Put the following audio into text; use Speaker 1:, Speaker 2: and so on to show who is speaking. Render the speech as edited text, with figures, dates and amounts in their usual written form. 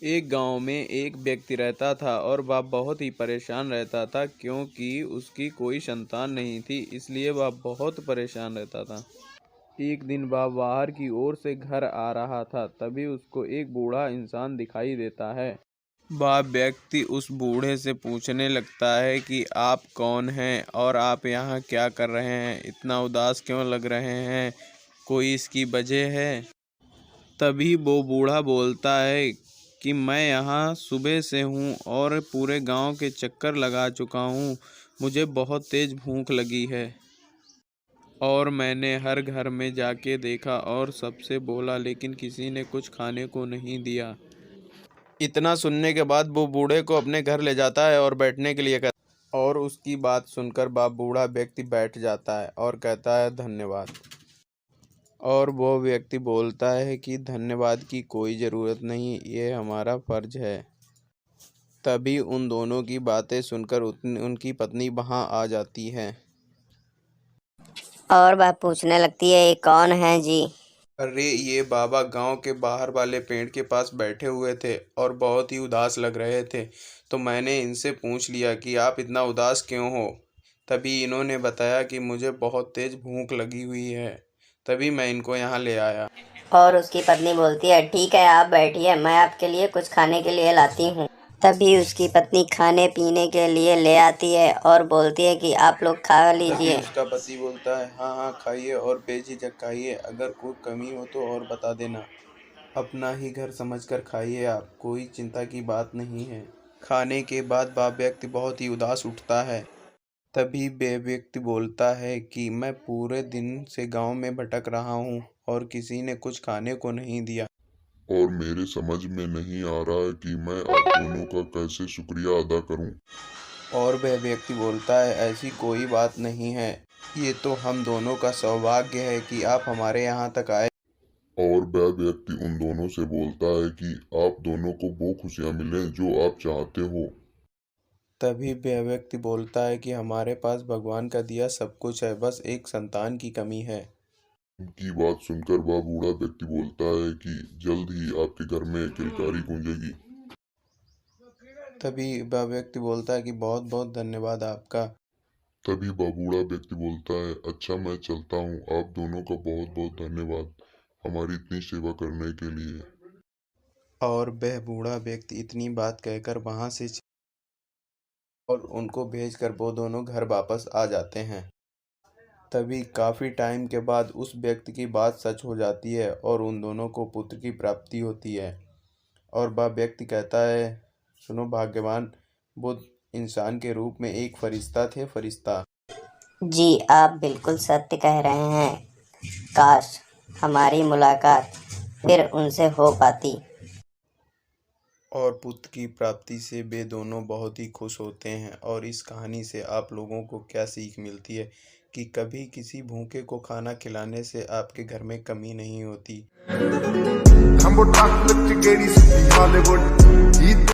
Speaker 1: एक गांव में एक व्यक्ति रहता था और वह बहुत ही परेशान रहता था क्योंकि उसकी कोई संतान नहीं थी, इसलिए वह बहुत परेशान रहता था। एक दिन वह बाहर की ओर से घर आ रहा था, तभी उसको एक बूढ़ा इंसान दिखाई देता है। वह व्यक्ति उस बूढ़े से पूछने लगता है कि आप कौन हैं और आप यहाँ क्या कर रहे हैं, इतना उदास क्यों लग रहे हैं, कोई इसकी वजह है। तभी वो बूढ़ा बोलता है कि मैं यहाँ सुबह से हूँ और पूरे गांव के चक्कर लगा चुका हूँ। मुझे बहुत तेज भूख लगी है और मैंने हर घर में जाके देखा और सबसे बोला, लेकिन किसी ने कुछ खाने को नहीं दिया। इतना सुनने के बाद वो बूढ़े को अपने घर ले जाता है और बैठने के लिए कहता है, और उसकी बात सुनकर वह बूढ़ा व्यक्ति बैठ जाता है और कहता है धन्यवाद। और वो व्यक्ति बोलता है कि धन्यवाद की कोई ज़रूरत नहीं, ये हमारा फ़र्ज़ है। तभी उन दोनों की बातें सुनकर उनकी पत्नी वहाँ आ जाती है।
Speaker 2: और वह पूछने लगती है, ये कौन है जी?
Speaker 1: अरे ये बाबा गांव के बाहर वाले पेड़ के पास बैठे हुए थे और बहुत ही उदास लग रहे थे, तो मैंने इनसे पूछ लिया कि आप इतना उदास क्यों हो। तभी इन्होंने बताया कि मुझे बहुत तेज़ भूख लगी हुई है, तभी मैं इनको यहाँ ले आया।
Speaker 2: और उसकी पत्नी बोलती है, ठीक है आप बैठिए, मैं आपके लिए कुछ खाने के लिए लाती हूँ। तभी उसकी पत्नी खाने पीने के लिए ले आती है और बोलती है कि आप लोग खा
Speaker 1: तभी
Speaker 2: लीजिए।
Speaker 1: उसका पति बोलता है, हाँ हाँ खाइए और बेझिझक खाइए, अगर कोई कमी हो तो और बता देना। अपना ही घर समझकर खाइए आप, कोई चिंता की बात नहीं है। खाने के बाद वह व्यक्ति बहुत ही उदास उठता है। तभी वह व्यक्ति बोलता है कि मैं पूरे दिन से गांव में भटक रहा हूँ और किसी ने कुछ खाने को नहीं दिया।
Speaker 3: और मेरे समझ में नहीं आ रहा है कि मैं आप दोनों का कैसे शुक्रिया अदा करूं।
Speaker 1: और वह व्यक्ति बोलता है, ऐसी कोई बात नहीं है, ये तो हम दोनों का सौभाग्य है कि आप हमारे यहाँ तक आए।
Speaker 3: और वह व्यक्ति उन दोनों से बोलता है कि आप दोनों को वो खुशियां मिलें जो आप चाहते हो।
Speaker 1: तभी वह व्यक्ति बोलता है कि हमारे पास भगवान का दिया सब कुछ है, बस एक संतान की कमी है।
Speaker 3: उनकी बात सुनकर वह बूढ़ा व्यक्ति बोलता है कि जल्द ही आपके घर में किलकारी गूंजेगी।
Speaker 1: तभी वह व्यक्ति बोलता है कि बहुत बहुत धन्यवाद आपका।
Speaker 3: तभी वह बूढ़ा व्यक्ति बोलता है, अच्छा मैं चलता हूँ, आप दोनों का बहुत बहुत धन्यवाद हमारी इतनी सेवा करने के लिए।
Speaker 1: और वह बूढ़ा व्यक्ति इतनी बात कहकर वहां से और उनको भेजकर वो दोनों घर वापस आ जाते हैं। तभी काफ़ी टाइम के बाद उस व्यक्ति की बात सच हो जाती है और उन दोनों को पुत्र की प्राप्ति होती है। और वह व्यक्ति कहता है, सुनो भाग्यवान, वो इंसान के रूप में एक फरिश्ता थे, फरिश्ता।
Speaker 2: जी आप बिल्कुल सत्य कह रहे हैं, काश हमारी मुलाकात फिर उनसे हो पाती।
Speaker 1: और पुत्र की प्राप्ति से वे दोनों बहुत ही खुश होते हैं। और इस कहानी से आप लोगों को क्या सीख मिलती है कि कभी किसी भूखे को खाना खिलाने से आपके घर में कमी नहीं होती।